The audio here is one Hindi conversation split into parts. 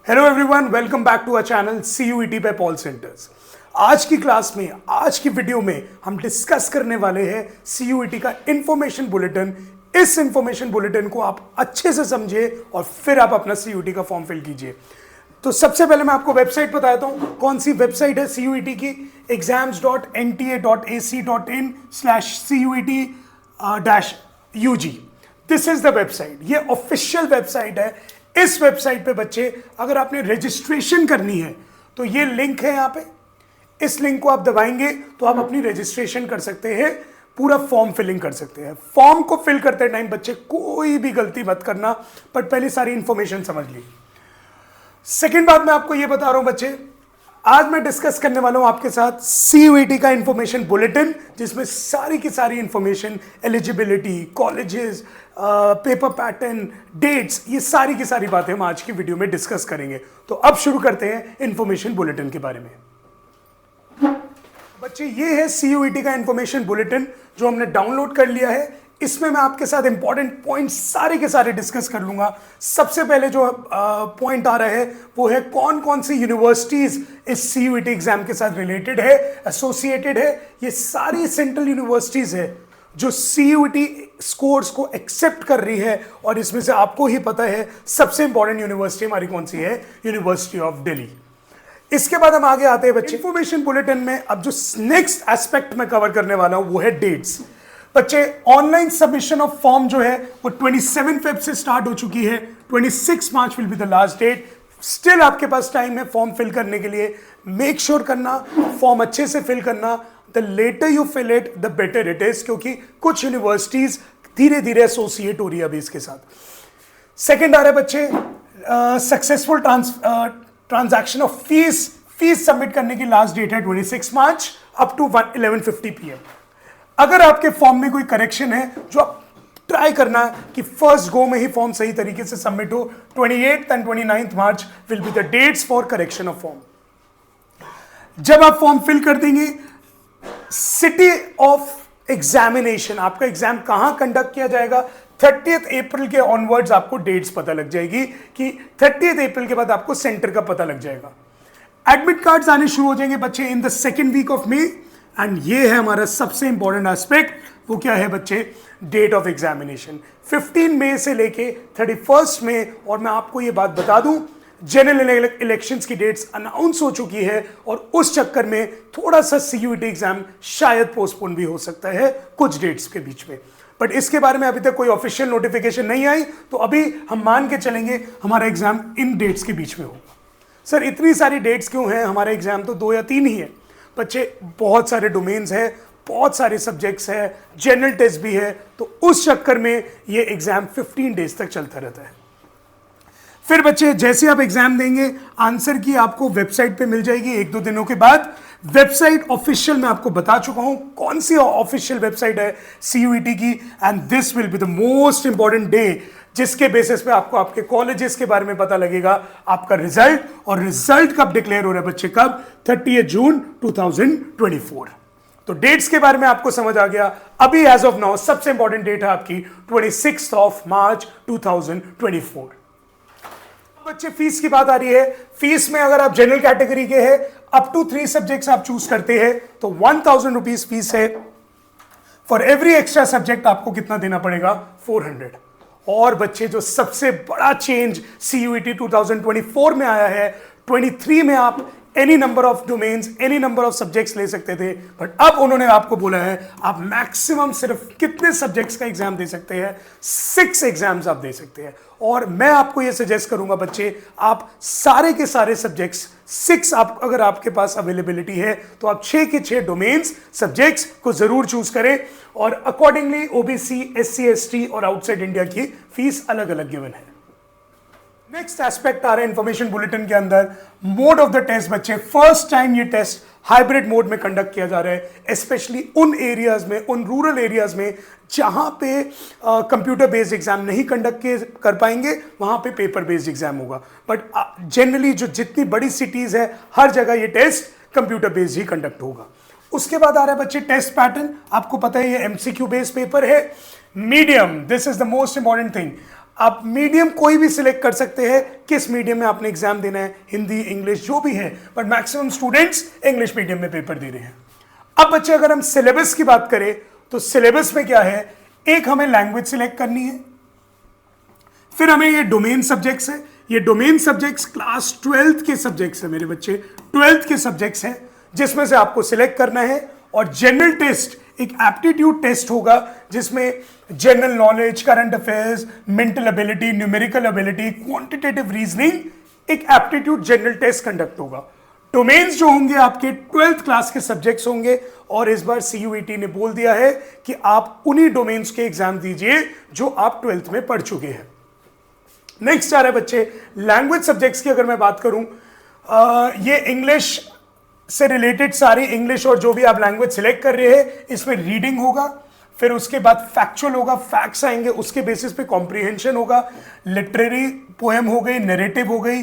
Hello everyone, welcome back to our channel CUET by Paul centres. आज की क्लास में, आज की वीडियो में हम डिस्कस करने वाले हैं CUET का इंफॉर्मेशन बुलेटिन। इस इंफॉर्मेशन बुलेटिन को आप अच्छे से समझिए और फिर आप अपना CUET का फॉर्म फिल कीजिए। तो सबसे पहले मैं आपको वेबसाइट बताता हूं। कौन सी वेबसाइट है CUET की? exams.nta.ac.in/CUET-UG। This is the website. ये ऑफिशियल वेबसाइट है। इस वेबसाइट पे बच्चे अगर आपने रजिस्ट्रेशन करनी है तो ये लिंक है यहाँ पे। इस लिंक को आप दबाएंगे तो आप अपनी रजिस्ट्रेशन कर सकते हैं, पूरा फॉर्म फिलिंग कर सकते हैं। फॉर्म को फिल करते टाइम बच्चे कोई भी गलती मत करना, पर पहले सारी इंफॉर्मेशन समझ ली। सेकेंड बात मैं आपको ये बता रहा हूं बच्चे, आज मैं डिस्कस करने वाला हूं आपके साथ CUET का इंफॉर्मेशन बुलेटिन, जिसमें सारी की सारी information, eligibility, colleges, paper pattern, dates, ये सारी की सारी बातें हम आज की वीडियो में डिस्कस करेंगे। तो अब शुरू करते हैं इंफॉर्मेशन बुलेटिन के बारे में। बच्चे ये है CUET का इंफॉर्मेशन बुलेटिन जो हमने डाउनलोड कर लिया है। इसमें मैं आपके साथ इंपॉर्टेंट पॉइंट्स सारे के सारे डिस्कस कर लूंगा। सबसे पहले जो पॉइंट आ रहा है वो है कौन कौन सी यूनिवर्सिटीज इस CUET एग्जाम के साथ रिलेटेड है, एसोसिएटेड है। ये सारी सेंट्रल यूनिवर्सिटीज है जो CUET स्कोर्स को एक्सेप्ट कर रही है, और इसमें से आपको ही पता है सबसे इंपॉर्टेंट यूनिवर्सिटी हमारी कौन सी है, यूनिवर्सिटी ऑफ दिल्ली। इसके बाद हम आगे आते हैं बच्चे इंफॉर्मेशन बुलेटिन में। अब जो नेक्स्ट एस्पेक्ट मैं कवर करने वाला हूं वो है डेट्स। बच्चे ऑनलाइन सबमिशन ऑफ फॉर्म जो है वो 27 फेब से स्टार्ट हो चुकी है। 26 March will be the last date. Still आपके पास टाइम है फॉर्म फिल करने के लिए। मेक श्योर करना फॉर्म अच्छे से फिल करना। The later you fill it the better it is, क्योंकि कुछ यूनिवर्सिटीज धीरे धीरे एसोसिएट हो रही है अभी इसके साथ। सेकेंड आ रहा है बच्चे successful transaction of fees submit करने की लास्ट डेट है 26 मार्च अप टू 11:50 PM। अगर आपके फॉर्म में कोई करेक्शन है, जो आप ट्राई करना कि फर्स्ट गो में ही फॉर्म सही तरीके से सबमिट हो। 28 and 29 March will be the dates for correction of form. जब आप फॉर्म फिल कर देंगे, सिटी ऑफ एग्जामिनेशन, आपका एग्जाम कहां कंडक्ट किया जाएगा, 30th अप्रैल के ऑनवर्ड्स आपको डेट्स पता लग जाएगी कि 30th अप्रैल के बाद आपको सेंटर का पता लग जाएगा। एडमिट कार्ड्स आने शुरू हो जाएंगे बच्चे in the second week of May. And ये है हमारा सबसे इंपॉर्टेंट एस्पेक्ट। वो क्या है बच्चे? डेट ऑफ एग्जामिनेशन 15 मई से लेके 31 मई। और मैं आपको ये बात बता दूं, जनरल इलेक्शंस की डेट्स अनाउंस हो चुकी है, और उस चक्कर में थोड़ा सा CUET एग्जाम शायद पोस्टपोन भी हो सकता है कुछ डेट्स के बीच में। बट इसके बारे में अभी तक कोई ऑफिशियल नोटिफिकेशन नहीं आई, तो अभी हम मान के चलेंगे हमारा एग्जाम इन डेट्स के बीच में होगा। सर इतनी सारी डेट्स क्यों हैं? हमारा एग्जाम तो 2 या 3 ही है बच्चे। बहुत सारे डोमेन्स हैं, बहुत सारे सब्जेक्ट्स हैं, जनरल टेस्ट भी है, तो उस चक्कर में ये एग्जाम 15 डेज तक चलता रहता है। फिर बच्चे जैसे आप एग्जाम देंगे, आंसर की आपको वेबसाइट पे मिल जाएगी 1-2 दिनों के बाद। वेबसाइट ऑफिशियल मैं आपको बता चुका हूं कौन सी ऑफिशियल वेबसाइट है CUET की। And this will be the most important day, जिसके बेसिस पे आपको आपके कॉलेजेस के बारे में पता लगेगा, आपका रिजल्ट। और रिजल्ट कब डिक्लेयर हो रहा है बच्चे? कब? 30 जून 2024। तो डेट्स के बारे में आपको समझ आ गया। अभी एज ऑफ नाउ सबसे इंपॉर्टेंट डेट है आपकी 26 मार्च 2024। बच्चे फीस की बात आ रही है। फीस में अगर आप जनरल कैटेगरी के हैं, अप टू 3 सब्जेक्ट्स आप चूज करते हैं तो 1000 रुपीज फीस है। फॉर एवरी एक्स्ट्रा सब्जेक्ट आपको कितना देना पड़ेगा? 400। और बच्चे जो सबसे बड़ा चेंज CUET 2024 में आया है, 23 में आप any number of domains, any number of subjects ले सकते थे, बट अब उन्होंने आपको बोला है आप मैक्सिमम सिर्फ कितने सब्जेक्ट्स का एग्जाम दे सकते हैं? 6 एग्जाम्स आप दे सकते हैं। और मैं आपको यह सजेस्ट करूंगा बच्चे, आप सारे के सारे सब्जेक्ट्स 6 आप अगर आपके पास अवेलेबिलिटी है तो आप 6 के 6 डोमेन्स, सब्जेक्ट्स को जरूर चूज करें। और अकॉर्डिंगली OBC, SC, ST और आउटसाइड इंडिया की फीस अलग अलग गिवन है। नेक्स्ट एस्पेक्ट आ रहा है इंफॉर्मेशन बुलेटिन के अंदर, मोड ऑफ द टेस्ट। बच्चे फर्स्ट टाइम ये टेस्ट हाइब्रिड मोड में कंडक्ट किया जा रहा है, स्पेशली उन एरियाज में, उन रूरल एरियाज में जहां पे कंप्यूटर बेस्ड एग्जाम नहीं कंडक्ट कर पाएंगे, वहां पे पेपर बेस्ड एग्जाम होगा। बट जनरली जो जितनी बड़ी सिटीज है, हर जगह ये टेस्ट कंप्यूटर बेस्ड ही कंडक्ट होगा। उसके बाद आ रहा है बच्चे टेस्ट पैटर्न। आपको पता है ये MCQ बेस्ड पेपर है। Medium, this is the most important thing. आप मीडियम कोई भी सिलेक्ट कर सकते हैं, किस मीडियम में आपने एग्जाम देना है, हिंदी इंग्लिश जो भी है, but maximum students English medium में पेपर दे रहे हैं। अब बच्चे अगर हम सिलेबस की बात करें तो सिलेबस में क्या है, एक हमें लैंग्वेज सिलेक्ट करनी है, फिर हमें ये डोमेन सब्जेक्ट्स है, ये डोमेन सब्जेक्ट्स क्लास 12th के सब्जेक्ट्स है मेरे बच्चे, 12th के सब्जेक्ट्स हैं जिसमें से आपको सिलेक्ट करना है। और जनरल टेस्ट एक एप्टीट्यूड टेस्ट होगा जिसमें general knowledge, current affairs, mental ability, numerical ability, quantitative reasoning, एक एप्टीट्यूड जनरल टेस्ट कंडक्ट होगा। डोमेन्स जो होंगे आपके 12th क्लास के सब्जेक्ट्स होंगे और इस बार CUET ने बोल दिया है कि आप उन्हीं डोमेन्स के एग्जाम दीजिए जो आप 12th में पढ़ चुके हैं। नेक्स्ट आ रहा है बच्चे लैंग्वेज सब्जेक्ट्स की। अगर मैं बात करूं ये इंग्लिश से रिलेटेड सारी इंग्लिश और जो भी आप लैंग्वेज सिलेक्ट कर रहे हैं, इसमें रीडिंग होगा, फिर उसके बाद फैक्चुअल होगा, फैक्ट्स आएंगे, उसके बेसिस पे कॉम्प्रिहेंशन होगा, लिटरेरी पोएम हो गई, नरेटिव हो गई,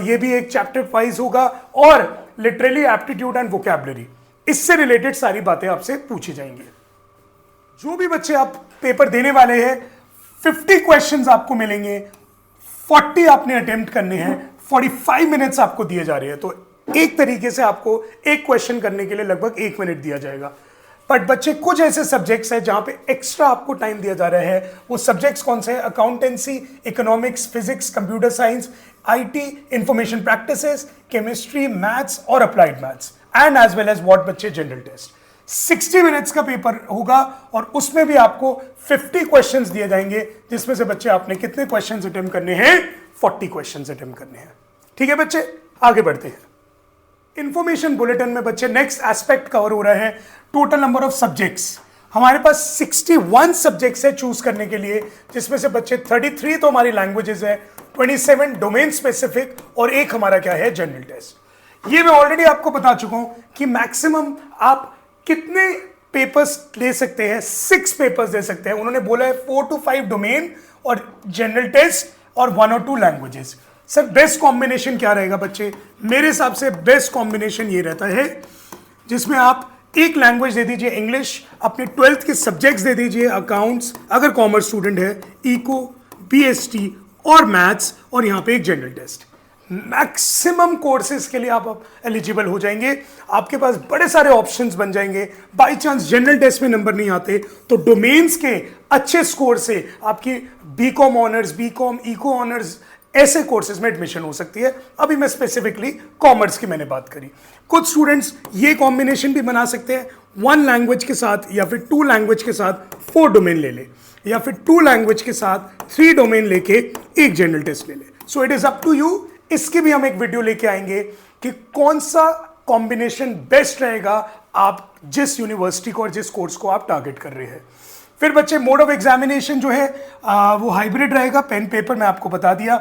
ये भी एक चैप्टर वाइज होगा, और लिटरेरी एप्टीट्यूड एंड वोकैबुलरी, इससे रिलेटेड सारी बातें आपसे पूछी जाएंगी। जो भी बच्चे आप पेपर देने वाले हैं 50 क्वेश्चंस आपको मिलेंगे, 40 आपने अटेम्प्ट करने हैं, 45 मिनट्स आपको दिए जा रहे हैं, तो एक तरीके से आपको एक क्वेश्चन करने के लिए लगभग 1 मिनट दिया जाएगा। बट बच्चे कुछ ऐसे सब्जेक्ट्स हैं जहां पे एक्स्ट्रा आपको टाइम दिया जा रहा है, वो सब्जेक्ट्स कौन से हैं, accountancy, economics, physics, computer science, IT, information practices, chemistry, maths और applied maths, and as well as what बच्चे जनरल टेस्ट। 60 मिनट्स का पेपर होगा और उसमें भी आपको 50 क्वेश्चंस दिए जाएंगे, जिसमें से बच्चे आपने कितने क्वेश्चंस अटेम्प्ट करने हैं, 40 क्वेश्चंस अटेम्प्ट करने हैं। ठीक है बच्चे, आगे बढ़ते हैं। इंफॉर्मेशन बुलेटिन में बच्चे नेक्स्ट एस्पेक्ट कवर हो रहा है, टोटल नंबर ऑफ सब्जेक्ट्स। हमारे पास 61 सब्जेक्ट्स है चूज करने के लिए, जिसमें से बच्चे 33 तो हमारी लैंग्वेजेस है, 27 डोमेन स्पेसिफिक और एक हमारा क्या है, जनरल टेस्ट। ये मैं ऑलरेडी आपको बता चुका हूं कि मैक्सिमम आप कितने पेपर्स ले सकते हैं, 6 पेपर्स दे सकते हैं। उन्होंने बोला है 4 to 5 डोमेन और जनरल टेस्ट और 1 or 2 languages. Sir best combination क्या रहेगा बच्चे, मेरे हिसाब से बेस्ट कॉम्बिनेशन ये रहता है जिसमें आप एक लैंग्वेज दे दीजिए इंग्लिश, अपने 12th के सब्जेक्ट्स दे दीजिए अकाउंट्स अगर कॉमर्स स्टूडेंट है, इको, BST और मैथ्स, और यहाँ पे एक जनरल टेस्ट। मैक्सिमम कोर्सेज के लिए आप एलिजिबल हो जाएंगे, आपके पास बड़े सारे ऑप्शंस बन जाएंगे। बाई चांस जनरल टेस्ट में नंबर नहीं आते तो डोमेन्स के अच्छे स्कोर से आपकी BCom honours, BCom, eco honours, ऐसे कोर्सेज में एडमिशन हो सकती है। अभी मैं स्पेसिफिकली कॉमर्स की मैंने बात करी। कुछ स्टूडेंट्स ये कॉम्बिनेशन भी बना सकते हैं, 1 लैंग्वेज के साथ या फिर 2 लैंग्वेज के साथ 4 डोमेन ले ले, या फिर 2 लैंग्वेज के साथ 3 डोमेन लेके एक जनरल टेस्ट ले ले। So it is up to you. इसकी भी हम एक वीडियो लेके आएंगे कि कौन सा कॉम्बिनेशन बेस्ट रहेगा आप जिस यूनिवर्सिटी को और जिस कोर्स को आप टारगेट कर रहे हैं। फिर बच्चे मोड ऑफ एग्जामिनेशन जो है वो हाइब्रिड रहेगा, पेन पेपर में आपको बता दिया।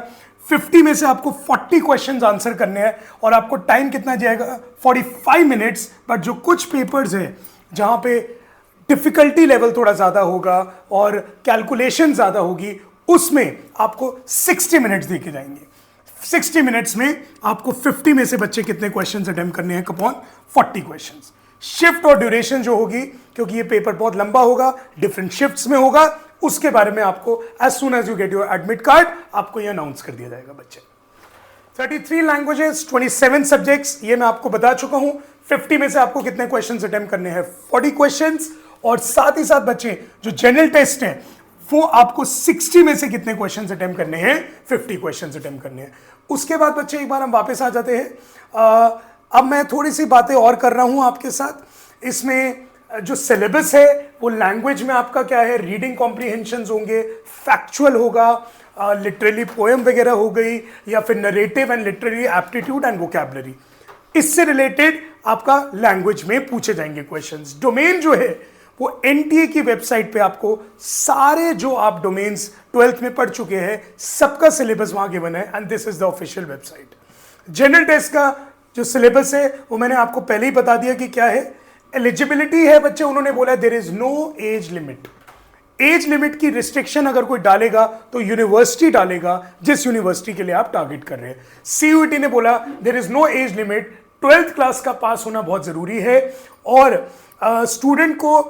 50 में से आपको 40 क्वेश्चंस आंसर करने हैं और आपको टाइम कितना जाएगा, 45 मिनट्स। बट जो कुछ पेपर्स हैं जहां पे डिफिकल्टी लेवल थोड़ा ज़्यादा होगा और कैलकुलेशन ज़्यादा होगी, उसमें आपको 60 मिनट्स देके जाएंगे। 60 मिनट्स में आपको 50 में से बच्चे कितने क्वेश्चंस अटेम्प्ट करने हैं अपॉन 40 क्वेश्चंस। शिफ्ट और ड्यूरेशन जो होगी, क्योंकि ये पेपर बहुत लंबा होगा, डिफरेंट शिफ्ट्स में होगा, उसके बारे में आपको as soon as you get your admit card आपको ये अनाउंस कर दिया जाएगा बच्चे। 33 लैंग्वेजेस, 27 सब्जेक्ट्स, ये मैं आपको बता चुका हूं। 50 में से आपको कितने क्वेश्चंस अटेम्प्ट करने हैं, 40 क्वेश्चंस। और साथ ही साथ बच्चे जो जनरल टेस्ट है वो आपको 60 में से कितने क्वेश्चंस अटेम्प्ट करने हैं, 50 क्वेश्चंस अटेम्प्ट करने हैं। उसके बाद बच्चे एक बार हम वापस आ जाते हैं। अब मैं थोड़ी सी बातें और कर रहा हूं आपके साथ। इसमें जो सिलेबस है वो लैंग्वेज में आपका क्या है, रीडिंग कॉम्प्रिहेंशन होंगे, फैक्चुअल होगा, लिटरेरी पोएम वगैरह हो गई, या फिर narrative and literary aptitude and vocabulary, इससे रिलेटेड आपका लैंग्वेज में पूछे जाएंगे क्वेश्चंस। डोमेन जो है वो NTA की वेबसाइट पे आपको सारे जो आप डोमेन्स 12th में पढ़ चुके हैं सबका सिलेबस वहां गिवन है, and this is the official website. General test का जो सिलेबस है वो मैंने आपको पहले ही बता दिया कि क्या है। एलिजिबिलिटी है बच्चे, उन्होंने बोला there is no age limit. Age limit की रिस्ट्रिक्शन अगर कोई डालेगा तो यूनिवर्सिटी डालेगा जिस यूनिवर्सिटी के लिए आप टारगेट कर रहे हैं। CUET ने बोला there is no age limit, 12th class का पास होना बहुत जरूरी है, और स्टूडेंट को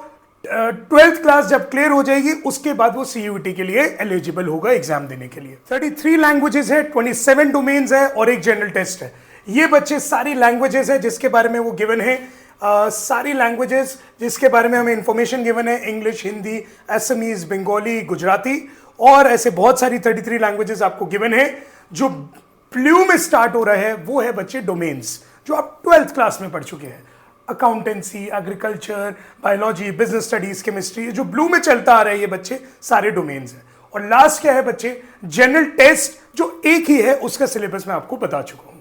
ट्वेल्थ क्लास जब क्लियर हो जाएगी उसके बाद वो CUET के लिए एलिजिबल होगा एग्जाम देने के लिए। 33 लैंग्वेजेस है, 27 डोमेन्स है और एक जनरल टेस्ट है। ये बच्चे सारी लैंग्वेजेस है जिसके बारे में वो गिवन है, सारी लैंग्वेजेस जिसके बारे में हमें इंफॉर्मेशन गिवन है, इंग्लिश, हिंदी, असमीज, बंगाली, गुजराती और ऐसे बहुत सारी 33 लैंग्वेजेस आपको गिवन है। जो ब्लू में स्टार्ट हो रहा है वो है बच्चे डोमेन्स, जो आप 12th क्लास में पढ़ चुके हैं। Accountancy, agriculture, biology, business studies, chemistry, जो ब्लू में चलता आ रहा है ये बच्चे सारे डोमेन्स हैं। और लास्ट क्या है बच्चे, जनरल टेस्ट, जो एक ही है, उसका सिलेबस मैं आपको बता चुका हूं।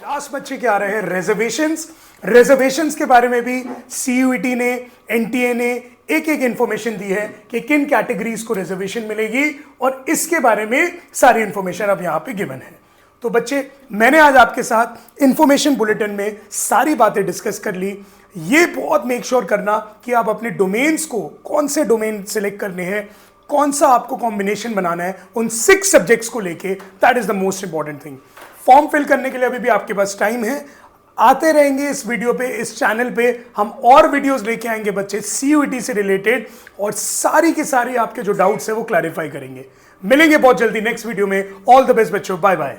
लास्ट बच्चे क्या आ रहे हैं, रिजर्वेशंस। रिजर्वेशंस के बारे में भी CUET ने, NTA ने एक एक इंफॉर्मेशन दी है कि किन कैटेगरीज को रिजर्वेशन मिलेगी और इसके बारे में सारी इंफॉर्मेशन अब यहां पे गिवन है। तो बच्चे, मैंने आज आपके साथ इंफॉर्मेशन बुलेटिन में सारी बातें डिस्कस कर ली। ये बहुत मेक श्योर करना कि आप अपने डोमेन्स को, कौन से डोमेन सिलेक्ट करने हैं, कौन सा आपको कॉम्बिनेशन बनाना है उन 6 सब्जेक्ट्स को लेके, that is the most important thing. Form fill करने के लिए अभी भी आपके पास टाइम है। आते रहेंगे इस वीडियो पे, इस चैनल पे हम और वीडियोस लेके आएंगे बच्चे CUET से रिलेटेड, और सारी की सारी आपके जो डाउट्स है वो क्लैरिफाई करेंगे। मिलेंगे बहुत जल्दी नेक्स्ट वीडियो में। ऑल द बेस्ट बच्चों, बाय बाय।